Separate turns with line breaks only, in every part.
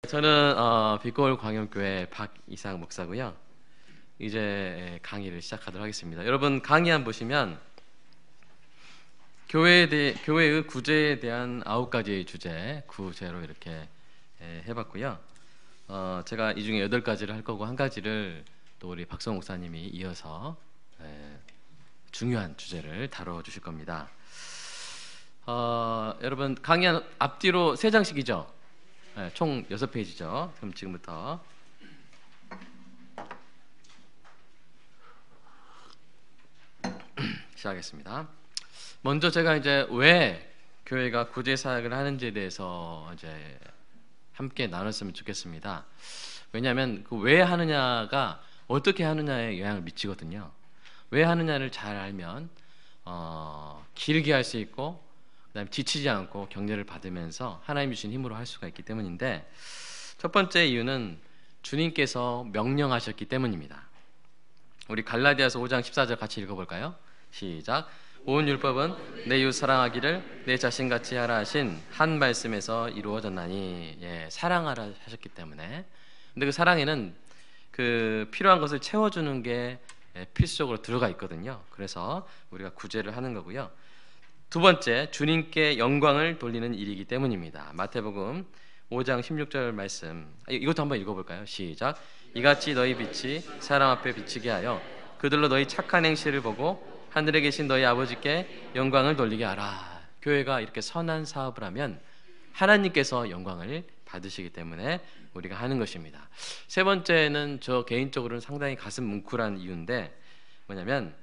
저는 빛골 광염교회 박이상 목사고요. 이제 강의를 시작하도록 하겠습니다. 여러분 강의안 보시면 교회의 구제에 대한 9가지의 주제, 구제로 이렇게 해봤고요. 제가 이 중에 8가지를 할 거고 1가지를 또 우리 박성 목사님이 이어서 중요한 주제를 다뤄주실 겁니다. 여러분 강의안 앞뒤로 3장씩이죠. 총 6페이지죠. 그럼 지금부터 시작하겠습니다. 먼저 제가 이제 왜 교회가 구제 사역을 하는지에 대해서 이제 함께 나눴으면 좋겠습니다. 왜냐하면 그 왜 하느냐가 어떻게 하느냐에 영향을 미치거든요. 왜 하느냐를 잘 알면 길게 할 수 있고, 그다음에 지치지 않고 격려를 받으면서 하나님 주신 힘으로 할 수가 있기 때문인데, 첫 번째 이유는 주님께서 명령하셨기 때문입니다. 우리 갈라디아서 5장 14절 같이 읽어볼까요? 시작. 온 율법은 내 이웃 사랑하기를 내 자신같이 하라 하신 한 말씀에서 이루어졌나니, 사랑하라 하셨기 때문에. 근데 그 사랑에는 그 필요한 것을 채워주는 게 필수적으로 들어가 있거든요. 그래서 우리가 구제를 하는 거고요. 두 번째, 주님께 영광을 돌리는 일이기 때문입니다. 마태복음 5장 16절 말씀, 이것도 한번 읽어볼까요? 시작. 이같이 너희 빛이 사람 앞에 비치게 하여 그들로 너희 착한 행실을 보고 하늘에 계신 너희 아버지께 영광을 돌리게 하라. 교회가 이렇게 선한 사업을 하면 하나님께서 영광을 받으시기 때문에 우리가 하는 것입니다. 세 번째는 저 개인적으로는 상당히 가슴 뭉클한 이유인데, 뭐냐면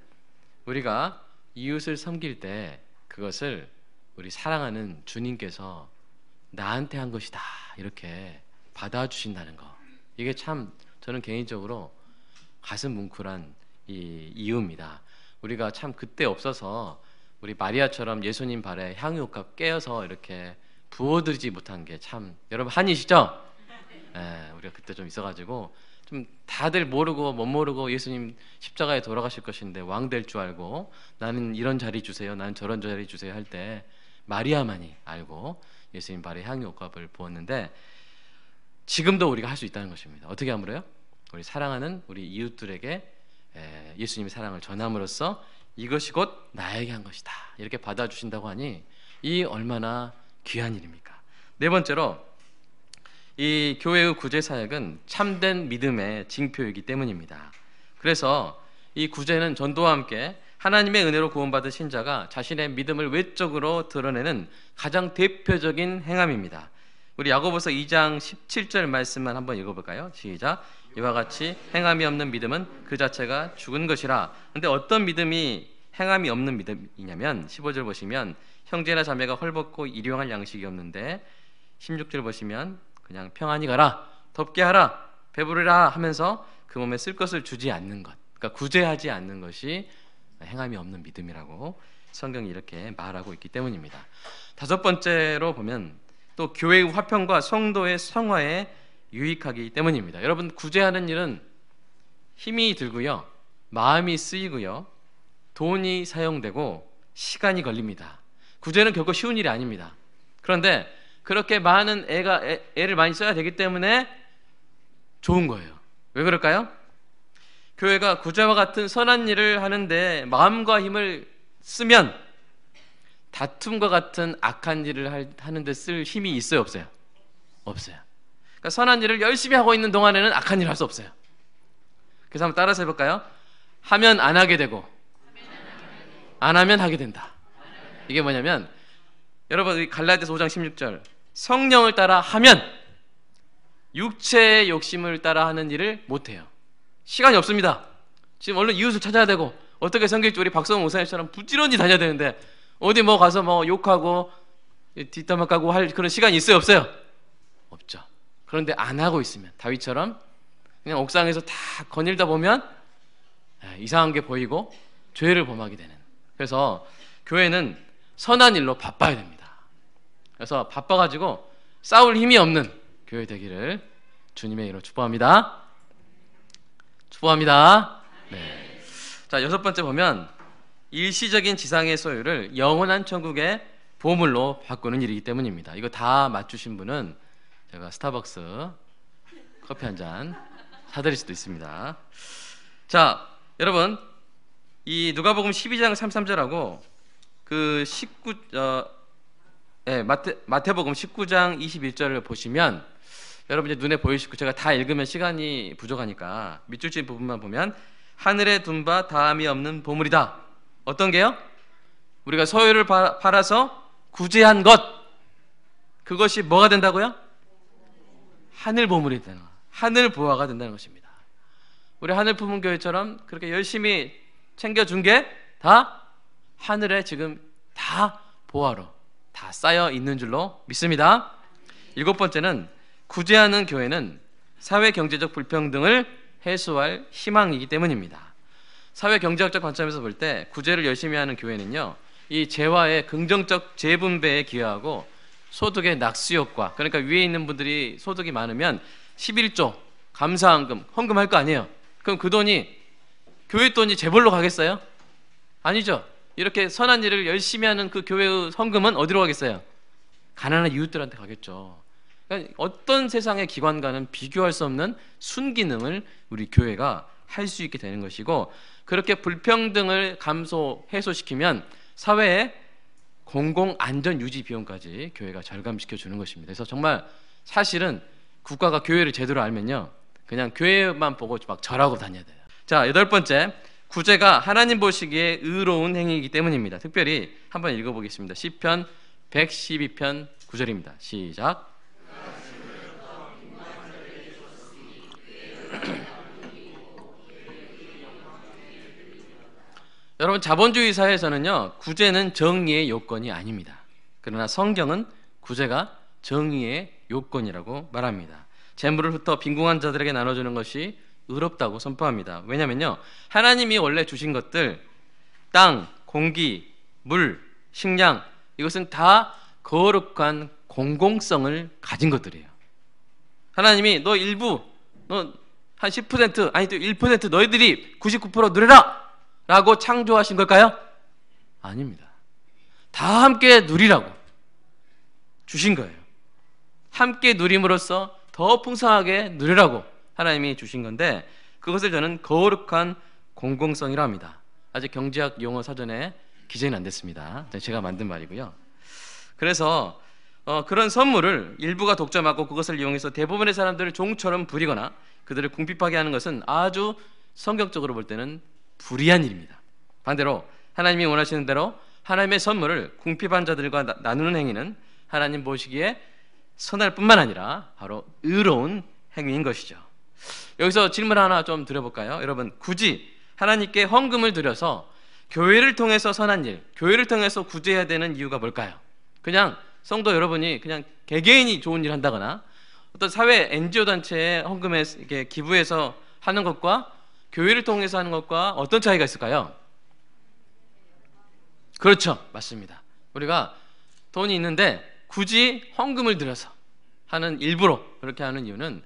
우리가 이웃을 섬길 때 그것을 우리 사랑하는 주님께서 나한테 한 것이다 이렇게 받아주신다는 거, 이게 참 저는 개인적으로 가슴 뭉클한 이유입니다. 우리가 참 그때 없어서 우리 마리아처럼 예수님 발에 향유가 깨어서 이렇게 부어드리지 못한 게 참, 여러분 한이시죠? 우리가 그때 좀 있어가지고 좀 다들 모르고 못 모르고 예수님 십자가에 돌아가실 것인데 왕 될 줄 알고 나는 이런 자리 주세요, 나는 저런 자리 주세요 할 때 마리아만이 알고 예수님 발에 향유옥합을 부었는데, 지금도 우리가 할 수 있다는 것입니다. 어떻게 함으로요? 우리 사랑하는 우리 이웃들에게 예수님의 사랑을 전함으로써 이것이 곧 나에게 한 것이다 이렇게 받아주신다고 하니 이 얼마나 귀한 일입니까? 네 번째로, 이 교회의 구제 사역은 참된 믿음의 징표이기 때문입니다. 그래서 이 구제는 전도와 함께 하나님의 은혜로 구원받은 신자가 자신의 믿음을 외적으로 드러내는 가장 대표적인 행함입니다. 우리 야고보서 2장 17절 말씀만 한번 읽어볼까요? 시작. 이와 같이 행함이 없는 믿음은 그 자체가 죽은 것이라. 근데 어떤 믿음이 행함이 없는 믿음이냐면, 15절 보시면 형제나 자매가 헐벗고 일용할 양식이 없는데, 16절 보시면 그냥 평안히 가라, 덥게 하라, 배부르라 하면서 그 몸에 쓸 것을 주지 않는 것, 그러니까 구제하지 않는 것이 행함이 없는 믿음이라고 성경이 이렇게 말하고 있기 때문입니다. 다섯 번째로 보면 또 교회의 화평과 성도의 성화에 유익하기 때문입니다. 여러분, 구제하는 일은 힘이 들고요, 마음이 쓰이고요, 돈이 사용되고 시간이 걸립니다. 구제는 결코 쉬운 일이 아닙니다. 그런데 그렇게 많은 애를 많이 써야 되기 때문에 좋은 거예요. 왜 그럴까요? 교회가 구제와 같은 선한 일을 하는데 마음과 힘을 쓰면 다툼과 같은 악한 일을 하는데 쓸 힘이 있어요, 없어요? 없어요. 그러니까 선한 일을 열심히 하고 있는 동안에는 악한 일을 할 수 없어요. 그래서 한번 따라서 해볼까요? 하면 안 하게 되고 안 하면 하게 된다. 이게 뭐냐면, 여러분 갈라디아서 5장 16절, 성령을 따라 하면 육체의 욕심을 따라 하는 일을 못해요. 시간이 없습니다. 지금 얼른 이웃을 찾아야 되고, 어떻게 섬길지 우리 박성호 목사님처럼 부지런히 다녀야 되는데 어디 뭐 가서 뭐 욕하고 뒷담화 까고 할 그런 시간이 있어요, 없어요? 없죠. 그런데 안 하고 있으면 다윗처럼 그냥 옥상에서 다 거닐다 보면 이상한 게 보이고 죄를 범하게 되는. 그래서 교회는 선한 일로 바빠야 됩니다. 그래서 바빠가지고 싸울 힘이 없는 교회 되기를 주님의 이름으로 축복합니다. 축복합니다. 네. 자, 6번째 보면 일시적인 지상의 소유를 영원한 천국의 보물로 바꾸는 일이기 때문입니다. 이거 다 맞추신 분은 제가 스타벅스 커피 한 잔 사드릴 수도 있습니다. 자, 여러분, 이 누가복음 12장 33절하고 그 마태복음 19장 21절을 보시면 여러분 이제 눈에 보이시고, 제가 다 읽으면 시간이 부족하니까 밑줄 친 부분만 보면 하늘에 둔 바 다함이 없는 보물이다. 어떤 게요? 우리가 소유를 팔아서 구제한 것, 그것이 뭐가 된다고요? 하늘 보물이 되는 거, 하늘 보화가 된다는 것입니다. 우리 하늘 품은 교회처럼 그렇게 열심히 챙겨준 게 다 하늘에 지금 다 보화로 다 쌓여 있는 줄로 믿습니다. 7번째는 구제하는 교회는 사회 경제적 불평등을 해소할 희망이기 때문입니다. 사회 경제학적 관점에서 볼 때 구제를 열심히 하는 교회는요, 이 재화의 긍정적 재분배에 기여하고 소득의 낙수 효과, 그러니까 위에 있는 분들이 소득이 많으면 11조 감사헌금, 헌금할 거 아니에요. 그럼 그 돈이 교회 돈이 재벌로 가겠어요? 아니죠. 이렇게 선한 일을 열심히 하는 그 교회의 헌금은 어디로 가겠어요? 가난한 이웃들한테 가겠죠. 그러니까 어떤 세상의 기관과는 비교할 수 없는 순기능을 우리 교회가 할 수 있게 되는 것이고, 그렇게 불평등을 해소시키면 사회의 공공안전 유지 비용까지 교회가 절감시켜 주는 것입니다. 그래서 정말 사실은 국가가 교회를 제대로 알면요, 그냥 교회만 보고 막 절하고 다녀야 돼요. 자, 8번째, 구제가 하나님 보시기에 의로운 행위이기 때문입니다. 특별히 한번 읽어보겠습니다. 시편 112편 9절입니다. 시작. 여러분, 자본주의 사회에서는요, 구제는 정의의 요건이 아닙니다. 그러나 성경은 구제가 정의의 요건이라고 말합니다. 재물을 흩어 빈궁한 자들에게 나눠주는 것이 의롭다고 선포합니다. 왜냐면요, 하나님이 원래 주신 것들, 땅, 공기, 물, 식량, 이것은 다 거룩한 공공성을 가진 것들이에요. 하나님이 너 한 10%, 아니 또 1% 너희들이 99% 누려라 라고 창조하신 걸까요? 아닙니다. 다 함께 누리라고 주신 거예요. 함께 누림으로써 더 풍성하게 누리라고 하나님이 주신 건데, 그것을 저는 거룩한 공공성이라 합니다. 아직 경제학 용어 사전에 기재는 안 됐습니다. 제가 만든 말이고요. 그래서 그런 선물을 일부가 독점하고 그것을 이용해서 대부분의 사람들을 종처럼 부리거나 그들을 궁핍하게 하는 것은 아주 성경적으로 볼 때는 불의한 일입니다. 반대로 하나님이 원하시는 대로 하나님의 선물을 궁핍한 자들과 나누는 행위는 하나님 보시기에 선할 뿐만 아니라 바로 의로운 행위인 것이죠. 여기서 질문 하나 좀 드려볼까요? 여러분, 굳이 하나님께 헌금을 드려서 교회를 통해서 선한 일, 교회를 통해서 구제해야 되는 이유가 뭘까요? 그냥 성도 여러분이 그냥 개개인이 좋은 일 한다거나 어떤 사회 NGO 단체에 헌금에 이렇게 기부해서 하는 것과 교회를 통해서 하는 것과 어떤 차이가 있을까요? 그렇죠, 맞습니다. 우리가 돈이 있는데 굳이 헌금을 들여서 하는, 일부러 그렇게 하는 이유는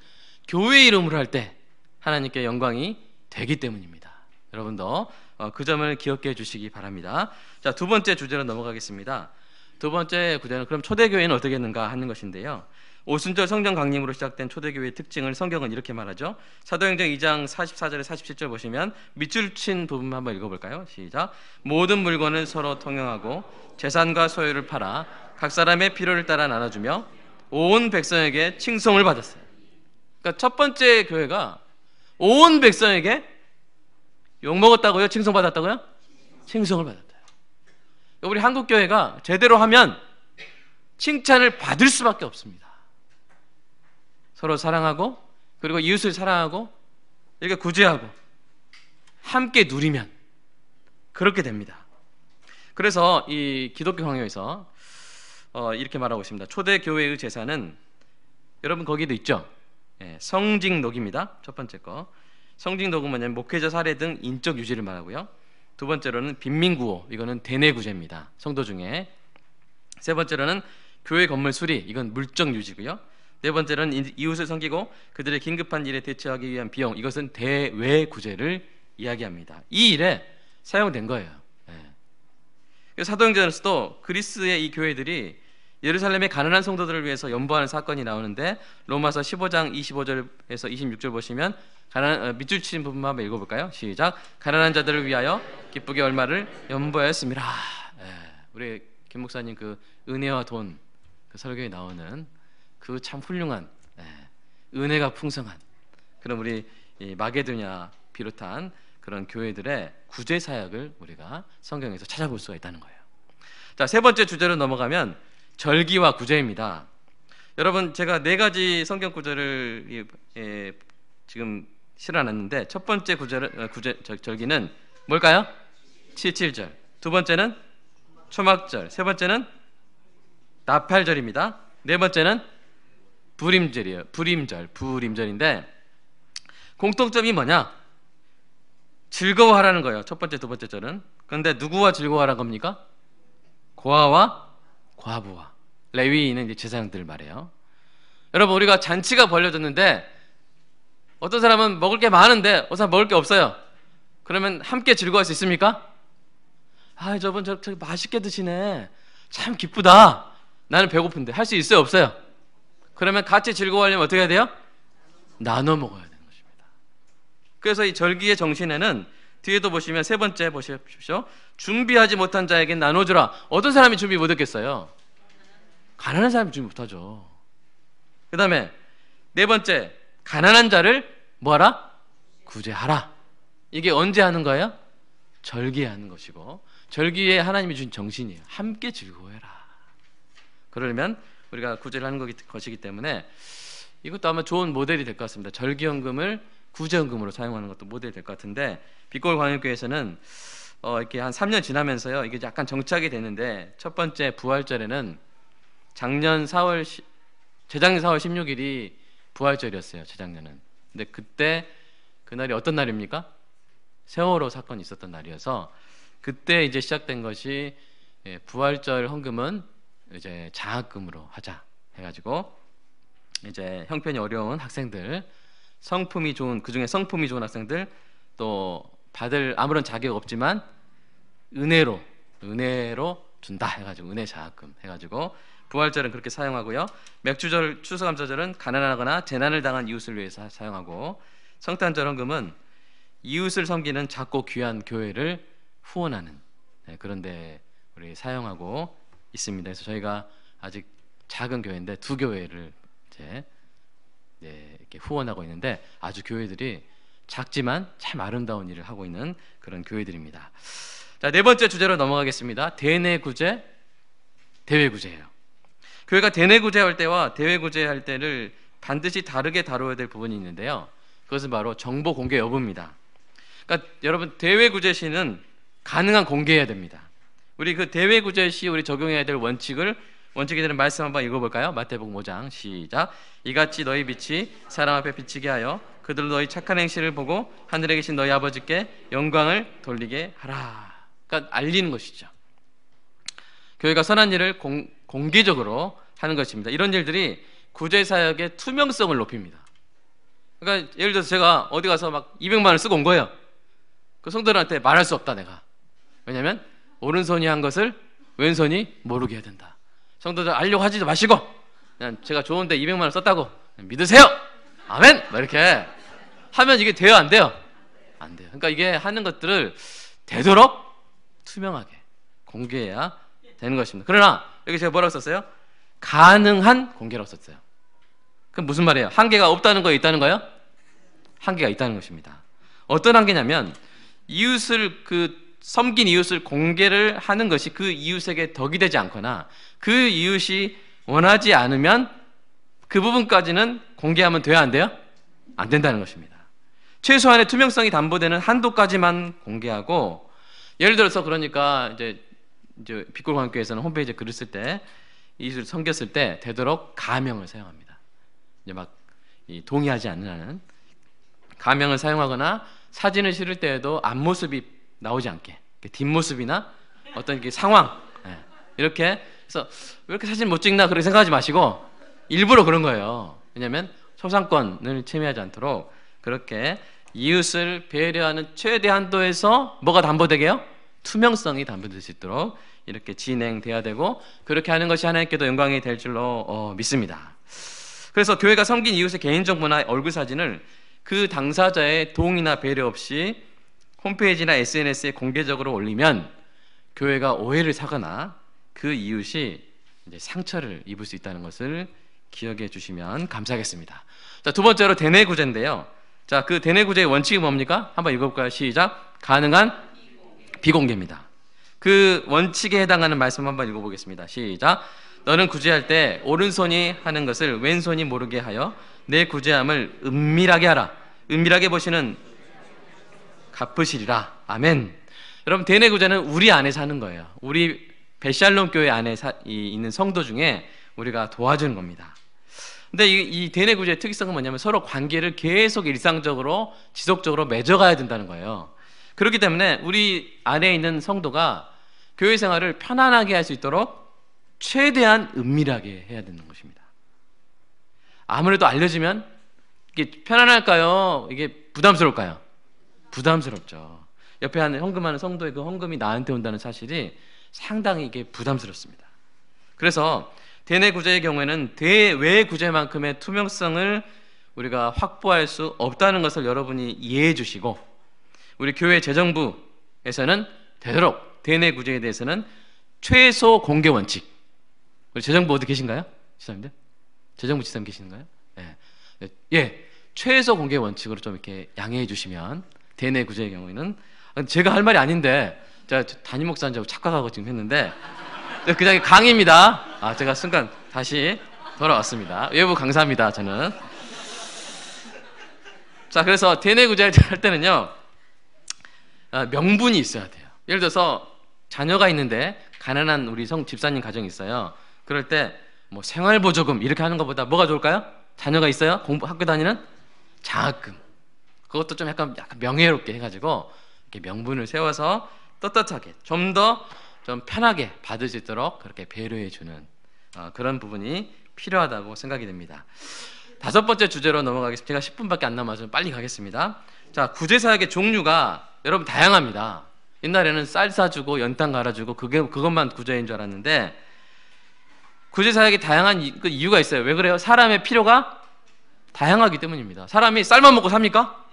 교회 이름으로 할 때 하나님께 영광이 되기 때문입니다. 여러분도 그 점을 기억해 주시기 바랍니다. 자, 2번째 주제로 넘어가겠습니다. 2번째 구제는 그럼 초대교회는 어떻게 했는가 하는 것인데요, 오순절 성경 강림으로 시작된 초대교회의 특징을 성경은 이렇게 말하죠. 사도행전 2장 44절에 47절 보시면 밑줄 친 부분 한번 읽어볼까요? 시작. 모든 물건을 서로 통용하고 재산과 소유를 팔아 각 사람의 필요를 따라 나눠주며 온 백성에게 칭송을 받았어요. 그러니까 첫 번째 교회가 온 백성에게 욕먹었다고요? 칭송받았다고요? 칭송을 받았대요. 우리 한국 교회가 제대로 하면 칭찬을 받을 수밖에 없습니다. 서로 사랑하고, 그리고 이웃을 사랑하고, 이렇게 구제하고 함께 누리면 그렇게 됩니다. 그래서 이 기독교 강요에서 이렇게 말하고 있습니다. 초대교회의 제사는, 여러분 거기도 있죠, 성직녹입니다. 첫 번째 거, 성직녹은 뭐냐면 목회자 사례 등 인적 유지를 말하고요. 두 번째로는 빈민구호, 이거는 대내구제입니다, 성도 중에. 세 번째로는 교회 건물 수리, 이건 물적 유지고요. 네 번째는 이웃을 섬기고 그들의 긴급한 일에 대처하기 위한 비용, 이것은 대외구제를 이야기합니다. 이 일에 사용된 거예요. 사도행전에서도 그리스의 이 교회들이 예루살렘의 가난한 성도들을 위해서 연보하는 사건이 나오는데 로마서 15장 25절에서 26절 보시면 밑줄 치신 부분만 한번 읽어볼까요? 시작. 가난한 자들을 위하여 기쁘게 얼마를 연보하였습니다. 우리 김 목사님 그 은혜와 돈 그 설교에 나오는 그 참 훌륭한 은혜가 풍성한 그런 우리 이 마게도냐 비롯한 그런 교회들의 구제 사역을 우리가 성경에서 찾아볼 수가 있다는 거예요. 자, 세 번째 주제로 넘어가면 절기와 구제입니다. 여러분, 제가 네 가지 성경 구절을 지금 실어놨는데 첫 번째 절기는 뭘까요? 7.7절. 두 번째는 초막절. 세 번째는 나팔절입니다. 네 번째는 불임절이에요. 불임절인데 공통점이 뭐냐? 즐거워하라는 거예요. 첫 번째, 두 번째 절은. 그런데 누구와 즐거워하라는 겁니까? 고아와 과부와 레위인은 이제 제사장들 말이에요. 여러분, 우리가 잔치가 벌려졌는데 어떤 사람은 먹을 게 많은데 어떤 사람 먹을 게 없어요. 그러면 함께 즐거워할 수 있습니까? 아, 저분 저렇게 맛있게 드시네. 참 기쁘다. 나는 배고픈데 할 수 있어요, 없어요? 그러면 같이 즐거워하려면 어떻게 해야 돼요? 나눠 먹어야 되는 것입니다. 그래서 이 절기의 정신에는 뒤에도 보시면 세 번째 보십시오. 준비하지 못한 자에게 나눠주라. 어떤 사람이 준비 못했겠어요? 가난한 사람이 준비 못하죠. 그 다음에 네 번째, 가난한 자를 뭐하라? 구제하라. 이게 언제 하는 거예요? 절기에 하는 것이고, 절기에 하나님이 준 정신이에요. 함께 즐거워해라. 그러려면 우리가 구제를 하는 것이기 때문에 이것도 아마 좋은 모델이 될 것 같습니다. 절기연금을 구제연금으로 사용하는 것도 모델이 될 것 같은데, 빛골 광역교회에서는 이렇게 한 3년 지나면서요, 이게 약간 정착이 되는데, 첫 번째 부활절에는 재작년 4월 16일이 부활절이었어요. 재작년은. 근데 그때 그날이 어떤 날입니까? 세월호 사건이 있었던 날이어서 그때 이제 시작된 것이 부활절 헌금은 이제 장학금으로 하자 해가지고 이제 형편이 어려운 학생들, 성품이 좋은, 그중에 성품이 좋은 학생들, 또 받을 아무런 자격 없지만 은혜로 준다 해가지고 은혜 장학금 해가지고 부활절은 그렇게 사용하고요. 맥주절, 추수감사절은 가난하거나 재난을 당한 이웃을 위해서 사용하고, 성탄절 헌금은 이웃을 섬기는 작고 귀한 교회를 후원하는 그런데 우리 사용하고 있습니다. 그래서 저희가 아직 작은 교회인데 두 교회를 이제 이렇게 후원하고 있는데, 아주 교회들이 작지만 참 아름다운 일을 하고 있는 그런 교회들입니다. 자, 네 번째 주제로 넘어가겠습니다. 대내구제, 대외구제예요. 교회가 대내구제할 때와 대외구제할 때를 반드시 다르게 다뤄야 될 부분이 있는데요. 그것은 바로 정보 공개 여부입니다. 그러니까 여러분, 대외구제 시는 가능한 공개해야 됩니다. 우리 그 대외구제 시 우리 적용해야 될 원칙에 대한 말씀 한번 읽어볼까요? 마태복음 5장 시작. 이같이 너희 빛이 사람 앞에 비치게 하여 그들로 너희 착한 행실을 보고 하늘에 계신 너희 아버지께 영광을 돌리게 하라. 그러니까 알리는 것이죠. 교회가 선한 일을 공개적으로 하는 것입니다. 이런 일들이 구제사역의 투명성을 높입니다. 그러니까 예를 들어서 제가 어디 가서 막 200만 원을 쓰고 온 거예요. 그 성도들한테 말할 수 없다, 내가. 왜냐하면 오른손이 한 것을 왼손이 모르게 해야 된다. 성도들 알려고 하지도 마시고 그냥 제가 좋은데 200만 원 썼다고 믿으세요. 아멘. 막 이렇게 하면 이게 돼요, 안 돼요? 안 돼요. 그러니까 이게 하는 것들을 되도록 투명하게 공개해야 되는 것입니다. 그러나 여기 제가 뭐라고 썼어요? 가능한 공개라고 썼어요. 그럼 무슨 말이에요? 한계가 없다는 거예요, 있다는 거예요? 한계가 있다는 것입니다. 어떤 한계냐면 섬긴 이웃을 공개를 하는 것이 그 이웃에게 덕이 되지 않거나 그 이웃이 원하지 않으면 그 부분까지는 공개하면 돼야 안 돼요? 안 된다는 것입니다. 최소한의 투명성이 담보되는 한도까지만 공개하고, 예를 들어서 그러니까 이제 빛골광교회에서는 홈페이지에 글을 쓸 때, 이웃을 섬겼을 때 되도록 가명을 사용합니다. 이제 막 동의하지 않는 가명을 사용하거나, 사진을 실을 때에도 앞모습이 나오지 않게 뒷모습이나 어떤 상황, 이렇게 해서 왜 이렇게 사진 못 찍나 그렇게 생각하지 마시고 일부러 그런 거예요. 왜냐하면 소상권을 침해하지 않도록 그렇게 이웃을 배려하는 최대 한도에서 뭐가 담보되게요? 투명성이 담보될 수 있도록 이렇게 진행돼야 되고 그렇게 하는 것이 하나님께도 영광이 될 줄로 믿습니다. 그래서 교회가 섬긴 이웃의 개인정보나 얼굴 사진을 그 당사자의 동의나 배려 없이 홈페이지나 SNS에 공개적으로 올리면 교회가 오해를 사거나 그 이웃이 이제 상처를 입을 수 있다는 것을 기억해 주시면 감사하겠습니다. 자, 두 번째로 대내구제인데요. 자, 그 대내구제의 원칙이 뭡니까? 한번 읽어볼까요? 시작. 가능한 비공개입니다. 그 원칙에 해당하는 말씀 한번 읽어보겠습니다. 시작. 너는 구제할 때 오른손이 하는 것을 왼손이 모르게 하여 내 구제함을 은밀하게 하라. 은밀하게 보시는 갚으시리라. 아멘. 여러분, 대내구제는 우리 안에서 하는 거예요. 우리 베샬롬 교회 안에 있는 성도 중에 우리가 도와주는 겁니다. 근데 이 대내구제의 특이성은 뭐냐면 서로 관계를 계속 일상적으로 지속적으로 맺어가야 된다는 거예요. 그렇기 때문에 우리 안에 있는 성도가 교회 생활을 편안하게 할 수 있도록 최대한 은밀하게 해야 되는 것입니다. 아무래도 알려지면 이게 편안할까요? 이게 부담스러울까요? 부담스럽죠. 옆에 헌금하는 성도의 그 헌금이 나한테 온다는 사실이 상당히 이게 부담스럽습니다. 그래서 대내구제의 경우에는 대외구제만큼의 투명성을 우리가 확보할 수 없다는 것을 여러분이 이해해 주시고, 우리 교회 재정부에서는 되도록 대내구제에 대해서는 최소 공개 원칙. 우리 재정부 어디 계신가요? 지사님들? 재정부 지사님 계시는가요? 예, 최소 공개 원칙으로 좀 이렇게 양해해 주시면, 대내구제의 경우에는 제가 할 말이 아닌데 제가 담임 목사인 줄 알고 착각하고 지금 했는데 그냥 강의입니다. 제가 순간 다시 돌아왔습니다. 외부 강사입니다, 저는. 자, 그래서 대내구제를 할 때는요, 명분이 있어야 돼요. 예를 들어서 자녀가 있는데 가난한 우리 집사님 가정이 있어요. 그럴 때 뭐 생활보조금 이렇게 하는 것보다 뭐가 좋을까요? 자녀가 있어요? 학교 다니는 장학금. 그것도 좀 약간 명예롭게 해가지고 이렇게 명분을 세워서 떳떳하게 좀 더 좀 편하게 받을 수 있도록 그렇게 배려해 주는 그런 부분이 필요하다고 생각이 됩니다. 다섯 번째 주제로 넘어가겠습니다. 제가 10분밖에 안 남아서 빨리 가겠습니다. 자, 구제사역의 종류가 여러분 다양합니다. 옛날에는 쌀 사주고 연탄 갈아주고 그것만 구제인 줄 알았는데, 구제사역이 다양한 그 이유가 있어요. 왜 그래요? 사람의 필요가 다양하기 때문입니다. 사람이 쌀만 먹고 삽니까?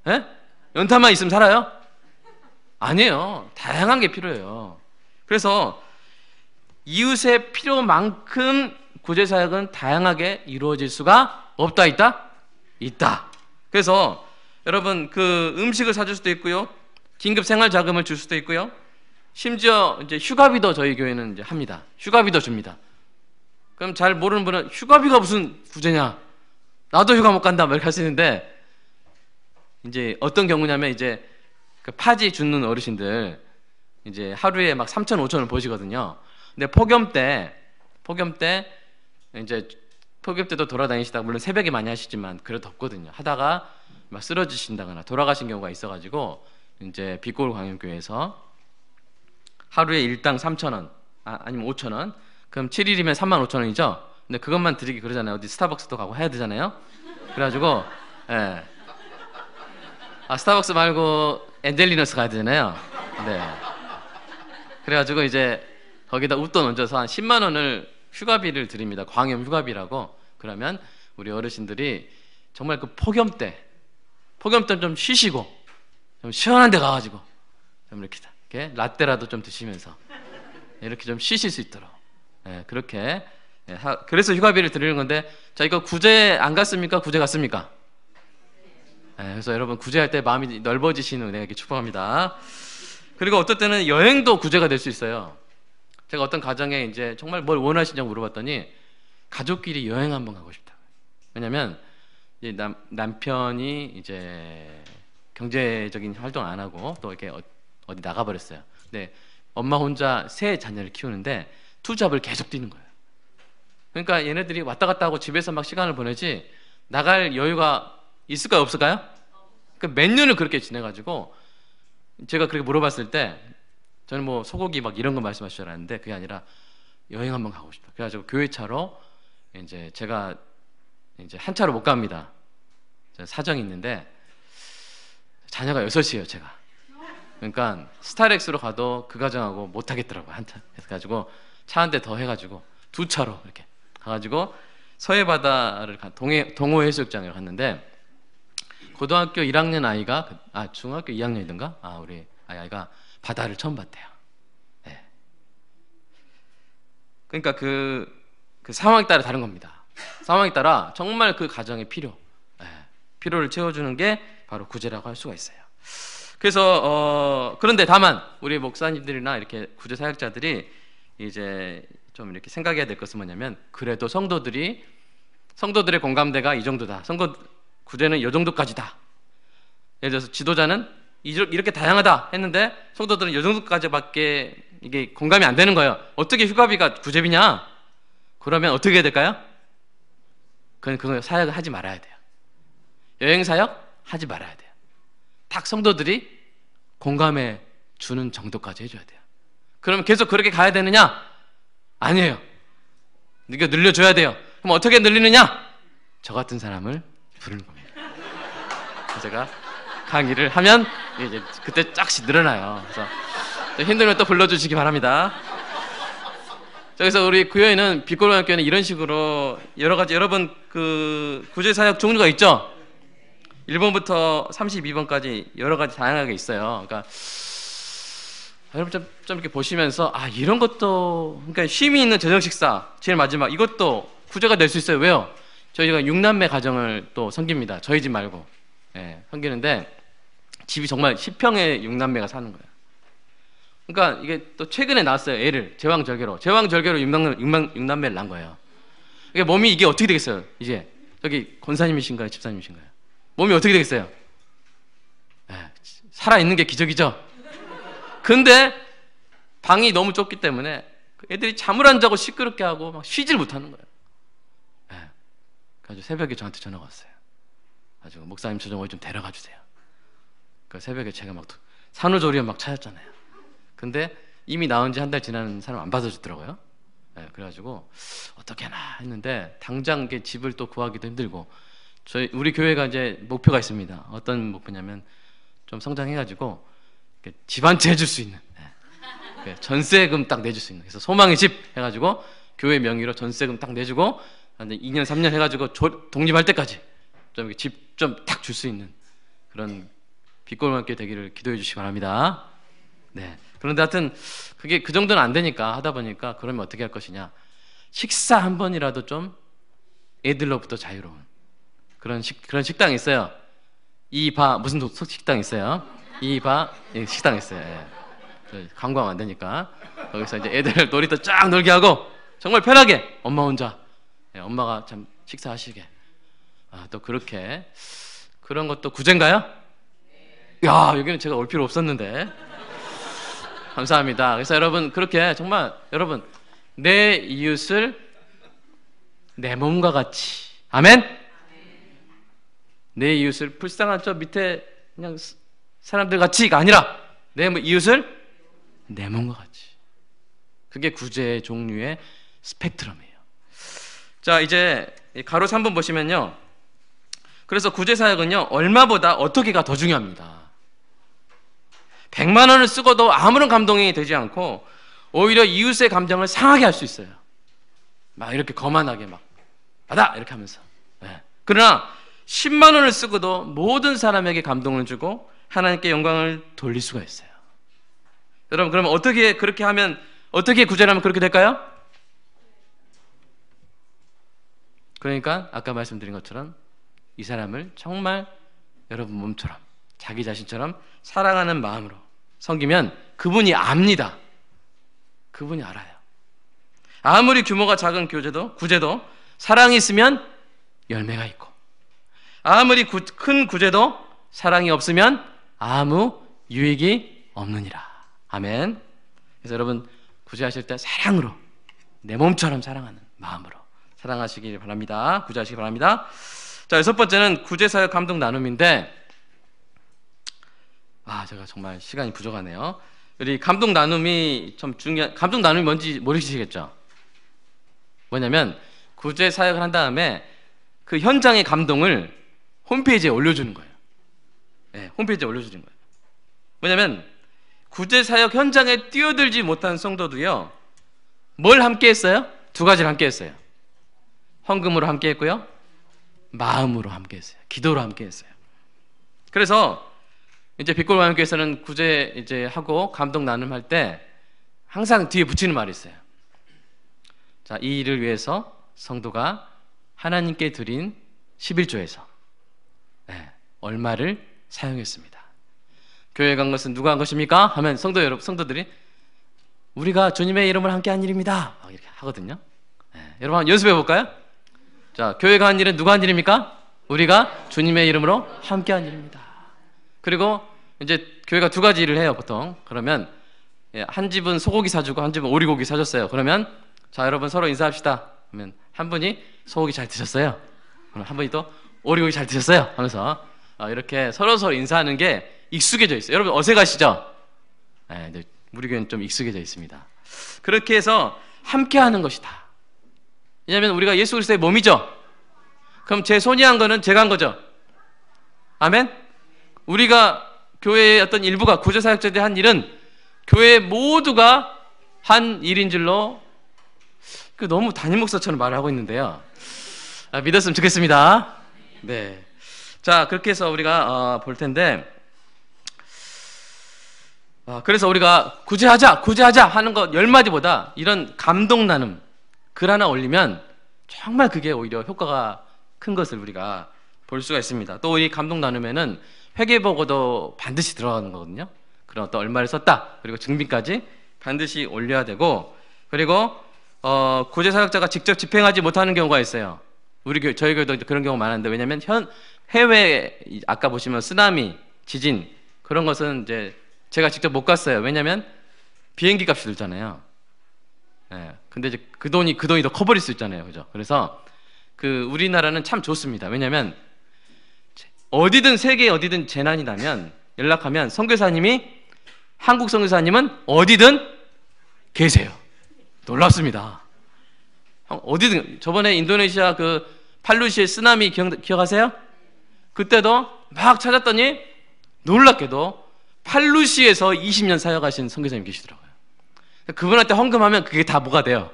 예? 연탄만 있으면 살아요? 아니에요. 다양한 게 필요해요. 그래서 이웃의 필요만큼 구제사역은 다양하게 이루어질 수가 없다, 있다? 있다. 그래서 여러분, 그 음식을 사줄 수도 있고요, 긴급 생활자금을 줄 수도 있고요, 심지어 이제 휴가비도 저희 교회는 이제 합니다. 휴가비도 줍니다. 그럼 잘 모르는 분은 휴가비가 무슨 구제냐? 나도 휴가 못 간다, 뭐 이렇게 할 수 있는데, 이제 어떤 경우냐면 이제 그 파지 줍는 어르신들 이제 하루에 막 3천, 5천을 버시거든요. 근데 폭염 때 이제 폭염 때도 돌아다니시다가, 물론 새벽에 많이 하시지만 그래도 덥거든요. 하다가 막 쓰러지신다거나 돌아가신 경우가 있어가지고 이제 빛골 광역교회에서 하루에 일당 3,000원, 아니면 5,000원, 그럼 7일이면 35,000원이죠. 근데 그것만 드리기 그러잖아요. 어디 스타벅스도 가고 해야 되잖아요. 그래가지고 스타벅스 말고 엔젤리너스 가야 되잖아요. 네. 그래가지고 이제 거기다 웃돈 얹어서 한 10만 원을 휴가비를 드립니다. 광염 휴가비라고. 그러면 우리 어르신들이 정말 그 폭염 때 좀 쉬시고 좀 시원한 데 가가지고 좀 이렇게 라떼라도 좀 드시면서 이렇게 좀 쉬실 수 있도록, 그렇게, 그래서 휴가비를 드리는 건데, 자, 이거 구제 안 갔습니까? 구제 갔습니까? 그래서 여러분, 구제할 때 마음이 넓어지시는 은혜에게 축복합니다. 그리고 어떨 때는 여행도 구제가 될 수 있어요. 제가 어떤 가정에 이제 정말 뭘 원하시냐고 물어봤더니 가족끼리 여행 한번 가고 싶다. 왜냐면 이제 남편이 이제 경제적인 활동 안 하고 또 이렇게 어디 나가버렸어요. 근데 엄마 혼자 세 자녀를 키우는데 투잡을 계속 뛰는 거예요. 그러니까 얘네들이 왔다 갔다 하고 집에서 막 시간을 보내지 나갈 여유가 있을까요, 없을까요? 그 몇 년을 그렇게 지내가지고, 제가 그렇게 물어봤을 때 저는 뭐 소고기 막 이런 거 말씀하실 줄 알았는데 그게 아니라 여행 한번 가고 싶다. 그래가지고 교회차로 이제 제가 이제 한 차로 못 갑니다. 사정이 있는데 자녀가 6이에요, 제가. 그러니까 스타렉스로 가도 그 가정하고 못 하겠더라고요. 한참 해가지고 차 한 대 더 해가지고 두 차로 이렇게 가가지고 서해 바다를 동호 해수욕장에 갔는데 고등학교 1학년 아이가 중학교 2학년이던가 우리 아이가 바다를 처음 봤대요. 네. 그러니까 그 상황에 따라 다른 겁니다. 상황에 따라 정말 그 가정의 필요를 채워주는 게 바로 구제라고 할 수가 있어요. 그래서 그런데 다만 우리 목사님들이나 이렇게 구제 사역자들이 이제 좀 이렇게 생각해야 될 것은 뭐냐면, 그래도 성도들의 공감대가 이 정도다. 구제는 이 정도까지다. 예를 들어서 지도자는 이렇게 다양하다 했는데 성도들은 이 정도까지밖에 이게 공감이 안 되는 거예요. 어떻게 휴가비가 구제비냐? 그러면 어떻게 해야 될까요? 그거 사역을 하지 말아야 돼요. 여행 사역 하지 말아야 돼요. 딱 성도들이 공감해 주는 정도까지 해줘야 돼요. 그러면 계속 그렇게 가야 되느냐? 아니에요. 이거 늘려줘야 돼요. 그럼 어떻게 늘리느냐? 저 같은 사람을 부르는 겁니다. 제가 강의를 하면 이제 그때 짝씩 늘어나요. 그래서 힘들면 또 불러주시기 바랍니다. 그래서 우리 구여에는 빛골고등학교는 이런 식으로 여러 가지, 여러분 그 구제 사역 종류가 있죠. 1번부터 32번까지 여러 가지 다양하게 있어요. 그러니까 여러분 좀 이렇게 보시면서 이런 것도, 그러니까 쉼이 있는 저녁 식사 제일 마지막, 이것도 구제가 될 수 있어요. 왜요? 저희가 6남매 가정을 또 섬깁니다. 저희 집 말고 섬기는데 집이 정말 10평에 6남매가 사는 거예요. 그러니까 이게 또 최근에 나왔어요. 애를 제왕절개로 6남매를 낳은 거예요. 이게 몸이 이게 어떻게 되겠어요? 이제 저기 권사님이신가요? 집사님이신가요? 몸이 어떻게 되겠어요? 살아있는 게 기적이죠. 근데 방이 너무 좁기 때문에 애들이 잠을 안 자고 시끄럽게 하고 막 쉬질 못하는 거예요. 그래서 새벽에 저한테 전화가 왔어요. 가지고 목사님 저 좀 어디 좀 데려가 주세요. 그 새벽에 제가 막 산후조리원 막 찾았잖아요. 근데 이미 나온 지 한 달 지난 사람 안 받아주더라고요. 그래가지고 어떻게 하나 했는데 당장 집을 또 구하기도 힘들고, 우리 교회가 이제 목표가 있습니다. 어떤 목표냐면 좀 성장해가지고 집 한 채 해줄 수 있는, 전세금 딱 내줄 수 있는, 그래서 소망의 집 해가지고 교회 명의로 전세금 딱 내주고 2년 3년 해가지고 독립할 때까지 좀 집 좀 딱 줄 수 있는 그런 빛골고등학교 되기를 기도해 주시기 바랍니다. 그런데 하여튼 그게 그 정도는 안 되니까 하다 보니까, 그러면 어떻게 할 것이냐? 식사 한 번이라도 좀 애들로부터 자유로운 그런 식당이 있어요. 무슨 식당 있어요? 식당 있어요. 관광 안 되니까 거기서 이제 애들 놀이터 쫙 놀게 하고 정말 편하게 엄마 혼자, 엄마가 참 식사하시게, 또 그렇게, 그런 것도 구제인가요? 야, 여기는 제가 올 필요 없었는데 감사합니다. 그래서 여러분 그렇게 정말 여러분 내 이웃을 내 몸과 같이, 아멘. 내 이웃을 불쌍한 저 밑에 그냥 사람들 같이가 아니라 내 이웃을 내 몸과 같이. 그게 구제의 종류의 스펙트럼이에요. 자, 이제 가로 3번 보시면요. 그래서 구제 사역은요, 얼마보다 어떻게가 더 중요합니다. 100만 원을 쓰고도 아무런 감동이 되지 않고 오히려 이웃의 감정을 상하게 할 수 있어요. 막 이렇게 거만하게 막 받아 이렇게 하면서. 그러나 10만 원을 쓰고도 모든 사람에게 감동을 주고 하나님께 영광을 돌릴 수가 있어요. 여러분, 그러면 그렇게 하면, 어떻게 구제를 하면 그렇게 될까요? 그러니까 아까 말씀드린 것처럼 이 사람을 정말 여러분 몸처럼, 자기 자신처럼 사랑하는 마음으로 섬기면 그분이 압니다. 그분이 알아요. 아무리 규모가 작은 구제도 사랑이 있으면 열매가 있고, 아무리 큰 구제도 사랑이 없으면 아무 유익이 없느니라. 아멘. 그래서 여러분 구제하실 때 사랑으로, 내 몸처럼 사랑하는 마음으로 사랑하시길 바랍니다. 구제하시기 바랍니다. 자, 6번째는 구제사역 감동 나눔인데, 제가 정말 시간이 부족하네요. 우리 감동 나눔이 좀 중요한, 감동 나눔이 뭔지 모르시겠죠? 뭐냐면 구제 사역을 한 다음에 그 현장의 감동을 홈페이지에 올려주는 거예요. 홈페이지에 올려주는 거예요. 뭐냐면 구제사역 현장에 뛰어들지 못한 성도도요, 뭘 함께 했어요? 두 가지를 함께 했어요. 헌금으로 함께 했고요, 마음으로 함께 했어요. 기도로 함께 했어요. 그래서 이제 빛골마음교회에서는 구제 이제 하고 감동 나눔할 때 항상 뒤에 붙이는 말이 있어요. 자, 이 일을 위해서 성도가 하나님께 드린 11조에서 얼마를 사용했습니다. 교회에 간 것은 누가 한 것입니까? 하면 성도들이 우리가 주님의 이름을 함께 한 일입니다. 이렇게 하거든요. 여러분 한번 연습해 볼까요? 자, 교회 간 일은 누가 한 일입니까? 우리가 주님의 이름으로 함께 한 일입니다. 그리고 이제 교회가 두 가지 일을 해요, 보통. 그러면 한 집은 소고기 사주고 한 집은 오리고기 사줬어요. 그러면 자, 여러분 서로 인사합시다. 그러면 한 분이 소고기 잘 드셨어요. 그럼 한 분이 또 오리고기 잘 드셨어요. 하면서 이렇게 서로 인사하는 게 익숙해져 있어요. 여러분 어색하시죠? 네, 우리 교회는 좀 익숙해져 있습니다. 그렇게 해서 함께 하는 것이다. 왜냐하면 우리가 예수 그리스도의 몸이죠. 그럼 제 손이 한 거는 제가 한 거죠. 아멘? 우리가 교회의 어떤 일부가 구제사역자들이 한 일은 교회 모두가 한 일인 줄로 너무 담임 목사처럼 말을 하고 있는데요. 믿었으면 좋겠습니다. 네. 자, 그렇게 해서 우리가 볼 텐데, 그래서 우리가 구제하자 하는 것 10마디보다 이런 감동 나눔 글 하나 올리면 정말 그게 오히려 효과가 큰 것을 우리가 볼 수가 있습니다. 또 이 감동 나눔에는 회계보고도 반드시 들어가는 거거든요. 그런 어떤 얼마를 썼다, 그리고 증빙까지 반드시 올려야 되고, 그리고 구제사역자가 직접 집행하지 못하는 경우가 있어요. 저희 교회도 그런 경우가 많은데, 왜냐하면 해외 아까 보시면 쓰나미, 지진 그런 것은 이제 제가 직접 못 갔어요. 왜냐하면 비행기 값이 들잖아요. 근데 이제 그 돈이 더 커버릴 수 있잖아요, 그죠? 그래서 우리나라는 참 좋습니다. 왜냐하면 어디든 세계 어디든 재난이 나면 연락하면 한국 선교사님은 어디든 계세요. 놀랍습니다. 어디든. 저번에 인도네시아 팔루시의 쓰나미 기억하세요? 그때도 막 찾았더니 놀랍게도 팔루시에서 20년 사역하신 선교사님 계시더라고요. 그분한테 헌금하면 그게 다 뭐가 돼요?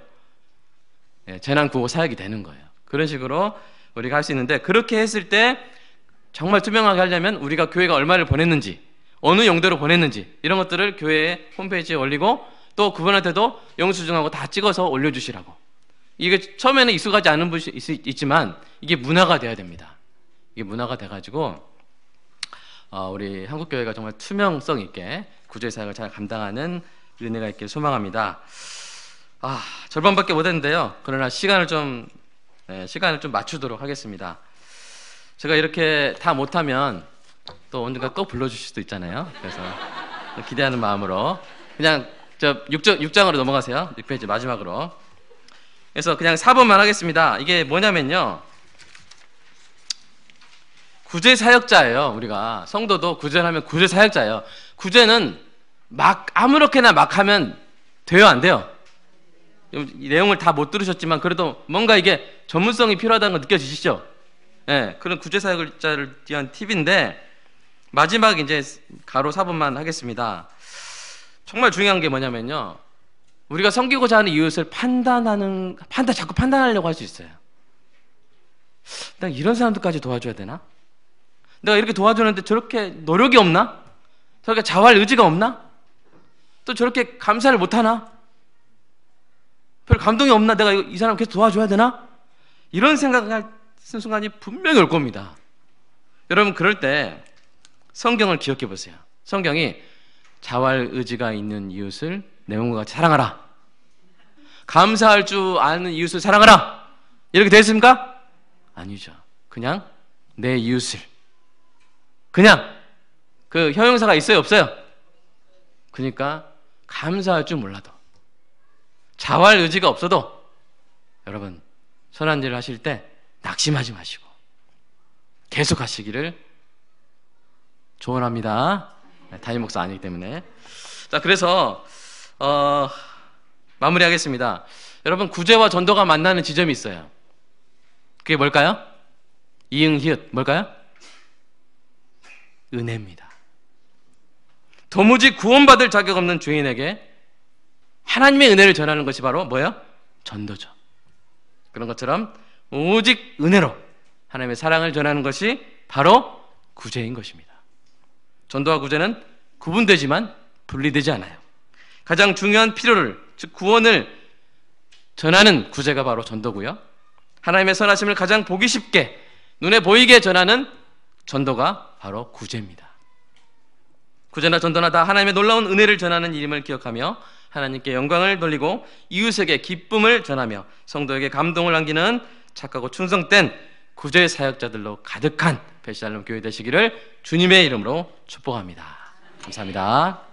재난구호 사역이 되는 거예요. 그런 식으로 우리가 할 수 있는데, 그렇게 했을 때 정말 투명하게 하려면 우리가 교회가 얼마를 보냈는지, 어느 용도로 보냈는지 이런 것들을 교회 홈페이지에 올리고, 또 그분한테도 영수증하고 다 찍어서 올려주시라고. 이게 처음에는 익숙하지 않은 분이 있지만 이게 문화가 돼야 됩니다. 이게 문화가 돼가지고 우리 한국교회가 정말 투명성 있게 구제사역을 잘 감당하는 은혜가 있길 소망합니다. 절반밖에 못했는데요. 그러나 시간을 좀 맞추도록 하겠습니다. 제가 이렇게 다 못하면 또 언젠가 또 불러주실 수도 있잖아요. 그래서 기대하는 마음으로 그냥 6장으로 넘어가세요. 6페이지 마지막으로. 그래서 그냥 4번만 하겠습니다. 이게 뭐냐면요, 구제사역자예요. 우리가 성도도 구제를 하면 구제사역자예요. 구제는 아무렇게나 막 하면 돼요, 안 돼요? 이 내용을 다 못 들으셨지만 그래도 뭔가 이게 전문성이 필요하다는 거 느껴지시죠? 그런 구제사역자를 위한 팁인데, 마지막 이제 가로 4번만 하겠습니다. 정말 중요한 게 뭐냐면요, 우리가 섬기고자 하는 이웃을 자꾸 판단하려고 할 수 있어요. 내가 이런 사람들까지 도와줘야 되나? 내가 이렇게 도와주는데 저렇게 노력이 없나? 저렇게 자활 의지가 없나? 또 저렇게 감사를 못하나? 별 감동이 없나? 내가 이 사람 계속 도와줘야 되나? 이런 생각을 하는 순간이 분명히 올 겁니다. 여러분, 그럴 때 성경을 기억해 보세요. 성경이 자활 의지가 있는 이웃을 내 몸과 같이 사랑하라, 감사할 줄 아는 이웃을 사랑하라, 이렇게 되어 있습니까? 아니죠. 그냥 내 이웃을, 그냥 형용사가 있어요, 없어요? 그러니까 감사할 줄 몰라도, 자활 의지가 없어도 여러분 선한 일을 하실 때 낙심하지 마시고 계속 하시기를 조언합니다. 담임 목사 아니기 때문에. 자, 그래서 마무리하겠습니다. 여러분, 구제와 전도가 만나는 지점이 있어요. 그게 뭘까요? 이응 히읗 뭘까요? 은혜입니다. 도무지 구원받을 자격 없는 죄인에게 하나님의 은혜를 전하는 것이 바로 뭐예요? 전도죠. 그런 것처럼 오직 은혜로 하나님의 사랑을 전하는 것이 바로 구제인 것입니다. 전도와 구제는 구분되지만 분리되지 않아요. 가장 중요한 필요를, 즉 구원을 전하는 구제가 바로 전도고요. 하나님의 선하심을 가장 보기 쉽게, 눈에 보이게 전하는 전도가 바로 구제입니다. 구제나 전도나 다 하나님의 놀라운 은혜를 전하는 일임을 기억하며 하나님께 영광을 돌리고 이웃에게 기쁨을 전하며 성도에게 감동을 남기는 착하고 충성된 구제 사역자들로 가득한 베샬롬 교회 되시기를 주님의 이름으로 축복합니다. 감사합니다.